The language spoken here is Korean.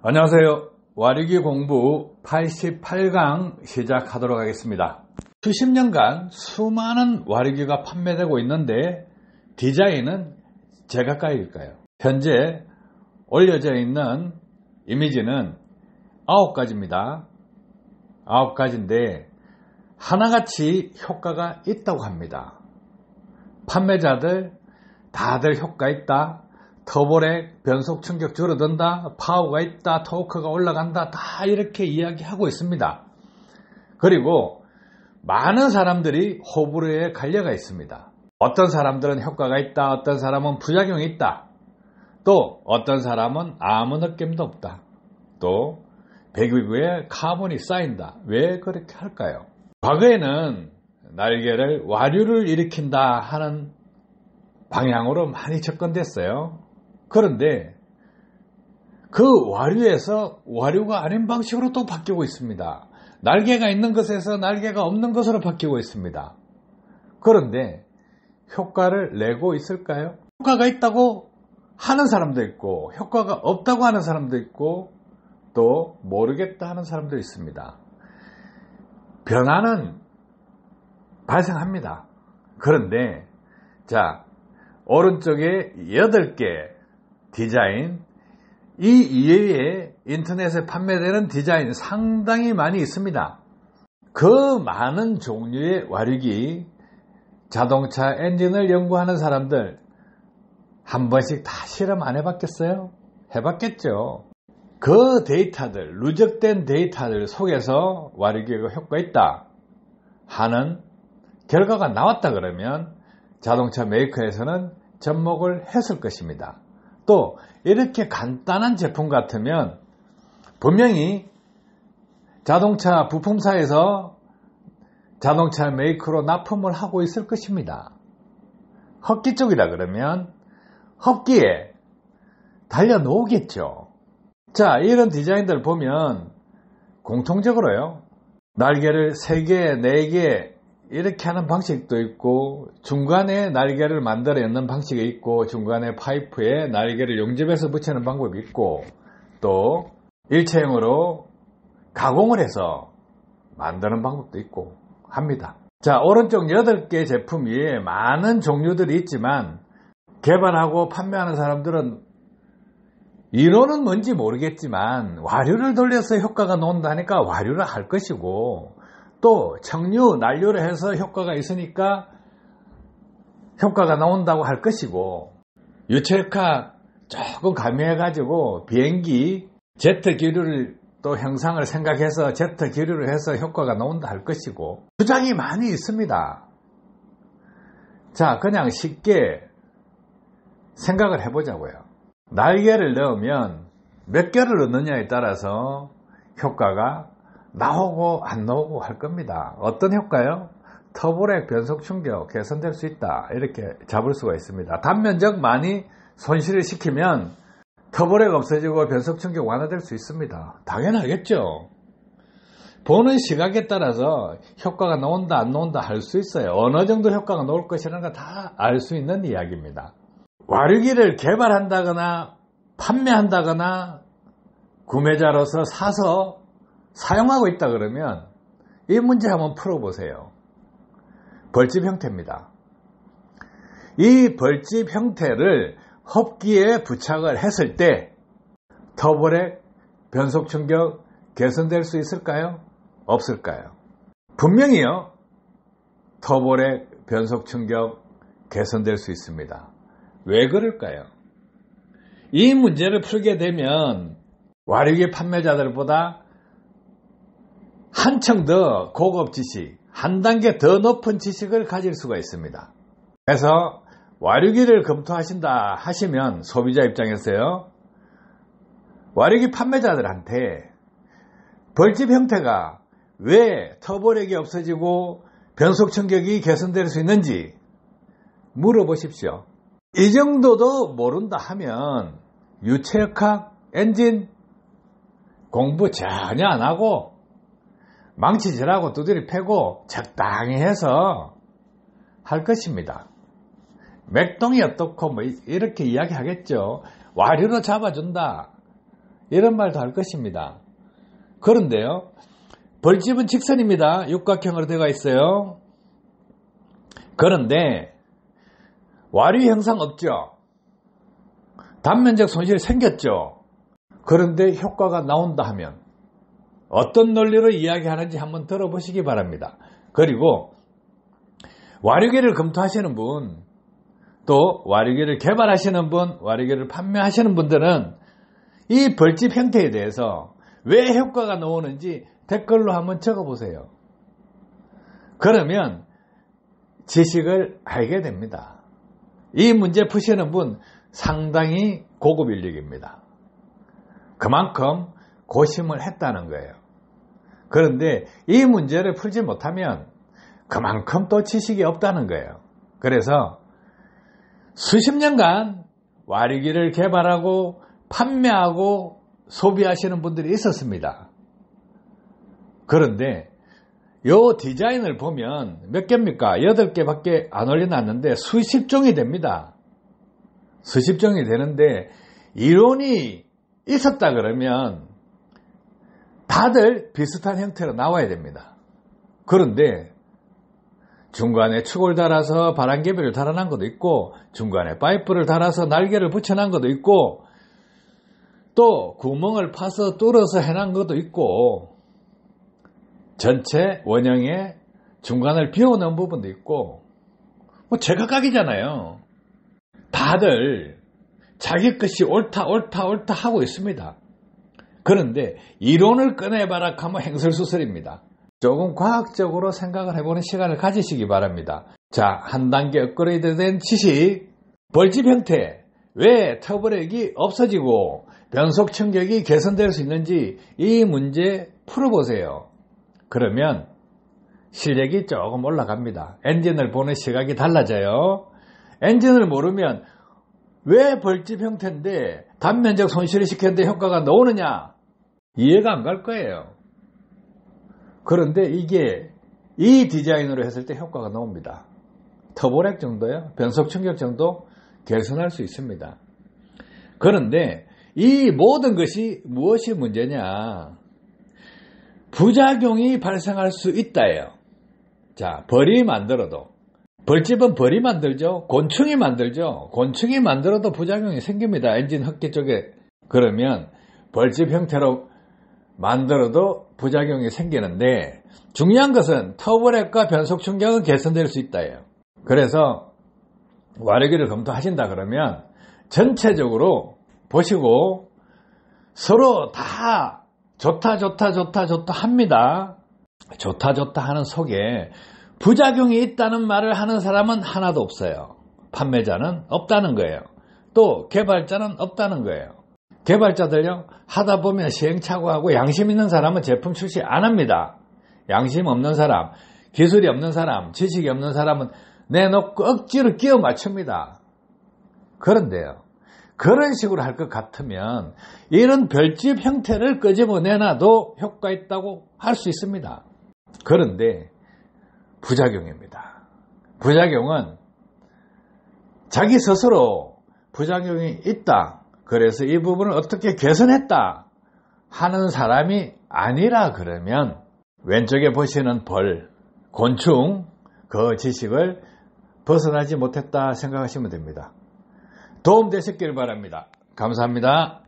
안녕하세요. 와류기 공부 88강 시작하도록 하겠습니다. 수십 년간 수많은 와류기가 판매되고 있는데 디자인은 제각각일까요? 현재 올려져 있는 이미지는 9가지입니다. 9가지인데 하나같이 효과가 있다고 합니다. 판매자들 다들 효과 있다, 터보렉, 변속 충격 줄어든다, 파워가 있다, 토크가 올라간다, 다 이렇게 이야기하고 있습니다. 그리고 많은 사람들이 호불호에 갈려가 있습니다. 어떤 사람들은 효과가 있다, 어떤 사람은 부작용이 있다, 또 어떤 사람은 아무 느낌도 없다, 또 배기구에 카본이 쌓인다. 왜 그렇게 할까요? 과거에는 날개를 와류를 일으킨다 하는 방향으로 많이 접근됐어요. 그런데 그 와류에서 와류가 아닌 방식으로 또 바뀌고 있습니다. 날개가 있는 것에서 날개가 없는 것으로 바뀌고 있습니다. 그런데 효과를 내고 있을까요? 효과가 있다고 하는 사람도 있고 효과가 없다고 하는 사람도 있고 또 모르겠다 하는 사람도 있습니다. 변화는 발생합니다. 그런데 자, 오른쪽에 8개 디자인, 이 이외에 인터넷에 판매되는 디자인 상당히 많이 있습니다. 그 많은 종류의 와류기, 자동차 엔진을 연구하는 사람들 한 번씩 다 실험 안 해봤겠어요? 해봤겠죠. 그 데이터들, 누적된 데이터들 속에서 와류기가 효과 있다 하는 결과가 나왔다 그러면 자동차 메이커에서는 접목을 했을 것입니다. 또 이렇게 간단한 제품 같으면 분명히 자동차 부품사에서 자동차 메이커로 납품을 하고 있을 것입니다. 흡기 쪽이다 그러면 흡기에 달려놓겠죠. 자, 이런 디자인들 보면 공통적으로요, 날개를 3개, 4개 이렇게 하는 방식도 있고, 중간에 날개를 만들어 엮는 방식이 있고, 중간에 파이프에 날개를 용접해서 붙이는 방법이 있고, 또 일체형으로 가공을 해서 만드는 방법도 있고 합니다. 자, 오른쪽 8개 제품 위에 많은 종류들이 있지만 개발하고 판매하는 사람들은 이론은 뭔지 모르겠지만 와류를 돌려서 효과가 나온다니까 와류를 할 것이고, 또 청류, 난류를 해서 효과가 있으니까 효과가 나온다고 할 것이고, 유체역학 조금 가미해가지고 비행기 제트 기류를 또 형상을 생각해서 제트 기류를 해서 효과가 나온다 할 것이고, 주장이 많이 있습니다. 자, 그냥 쉽게 생각을 해보자고요. 날개를 넣으면 몇 개를 넣느냐에 따라서 효과가 나오고 안 나오고 할 겁니다. 어떤 효과요? 터보렉, 변속 충격 개선될 수 있다, 이렇게 잡을 수가 있습니다. 단면적 많이 손실을 시키면 터보렉 없어지고 변속 충격 완화될 수 있습니다. 당연하겠죠. 보는 시각에 따라서 효과가 나온다 안 나온다 할 수 있어요. 어느 정도 효과가 나올 것이라는 거 다 알 수 있는 이야기입니다. 와류기를 개발한다거나 판매한다거나 구매자로서 사서 사용하고 있다 그러면 이 문제 한번 풀어보세요. 벌집 형태입니다. 이 벌집 형태를 흡기에 부착을 했을 때 터보렉, 변속 충격 개선될 수 있을까요? 없을까요? 분명히요, 터보렉, 변속 충격 개선될 수 있습니다. 왜 그럴까요? 이 문제를 풀게 되면 와류기 판매자들보다 한층 더 고급 지식, 한 단계 더 높은 지식을 가질 수가 있습니다. 그래서 와류기를 검토하신다 하시면 소비자 입장에서요, 와류기 판매자들한테 벌집 형태가 왜 터보렉이 없어지고 변속 충격이 개선될 수 있는지 물어보십시오. 이 정도도 모른다 하면 유체역학, 엔진 공부 전혀 안 하고 망치질하고 두드리 패고 적당히 해서 할 것입니다. 맥동이 어떻고 뭐 이렇게 이야기하겠죠. 와류로 잡아준다. 이런 말도 할 것입니다. 그런데요, 벌집은 직선입니다. 육각형으로 되어 있어요. 그런데 와류 형상 없죠. 단면적 손실이 생겼죠. 그런데 효과가 나온다 하면 어떤 논리로 이야기하는지 한번 들어보시기 바랍니다. 그리고 와류계를 검토하시는 분, 또 와류계를 개발하시는 분, 와류계를 판매하시는 분들은 이 벌집 형태에 대해서 왜 효과가 나오는지 댓글로 한번 적어보세요. 그러면 지식을 알게 됩니다. 이 문제 푸시는 분 상당히 고급 인력입니다. 그만큼 고심을 했다는 거예요. 그런데 이 문제를 풀지 못하면 그만큼 또 지식이 없다는 거예요. 그래서 수십 년간 와류기를 개발하고 판매하고 소비하시는 분들이 있었습니다. 그런데 이 디자인을 보면 몇 개입니까? 8개밖에 안 올려놨는데 수십 종이 됩니다. 수십 종이 되는데 이론이 있었다 그러면 다들 비슷한 형태로 나와야 됩니다. 그런데 중간에 축을 달아서 바람개비를 달아난 것도 있고, 중간에 파이프를 달아서 날개를 붙여놓은 것도 있고, 또 구멍을 파서 뚫어서 해놓은 것도 있고, 전체 원형에 중간을 비워놓은 부분도 있고, 뭐 제각각이잖아요. 다들 자기 것이 옳다 하고 있습니다. 그런데 이론을 꺼내봐라 하면 행설수설입니다. 조금 과학적으로 생각을 해보는 시간을 가지시기 바랍니다. 자, 한 단계 업그레이드된 지식, 벌집 형태, 왜 터블액이 없어지고 변속 충격이 개선될 수 있는지 이 문제 풀어보세요. 그러면 실력이 조금 올라갑니다. 엔진을 보는 시각이 달라져요. 엔진을 모르면 왜 벌집 형태인데 단면적 손실을 시켰는데 효과가 나오느냐? 이해가 안 갈 거예요. 그런데 이게 이 디자인으로 했을 때 효과가 나옵니다. 터보렉 정도요, 변속 충격 정도 개선할 수 있습니다. 그런데 이 모든 것이 무엇이 문제냐? 부작용이 발생할 수 있다예요. 자, 벌이 만들어도, 벌집은 벌이 만들죠. 곤충이 만들죠. 곤충이 만들어도 부작용이 생깁니다. 엔진 흡기 쪽에. 그러면 벌집 형태로 만들어도 부작용이 생기는데, 중요한 것은 터보렉과 변속 충격은 개선될 수 있다예요. 그래서 와류기를 검토하신다 그러면 전체적으로 보시고 서로 다 좋다 합니다. 좋다 하는 속에 부작용이 있다는 말을 하는 사람은 하나도 없어요. 판매자는 없다는 거예요. 또 개발자는 없다는 거예요. 개발자들요, 하다 보면 시행착오하고 양심 있는 사람은 제품 출시 안 합니다. 양심 없는 사람, 기술이 없는 사람, 지식이 없는 사람은 내놓고 억지로 끼워 맞춥니다. 그런데요, 그런 식으로 할 것 같으면 이런 별집 형태를 끄집어 내놔도 효과 있다고 할 수 있습니다. 그런데 부작용입니다. 부작용은 자기 스스로 부작용이 있다, 그래서 이 부분을 어떻게 개선했다 하는 사람이 아니라 그러면 왼쪽에 보시는 벌, 곤충, 그 지식을 벗어나지 못했다 생각하시면 됩니다. 도움 되셨길 바랍니다. 감사합니다.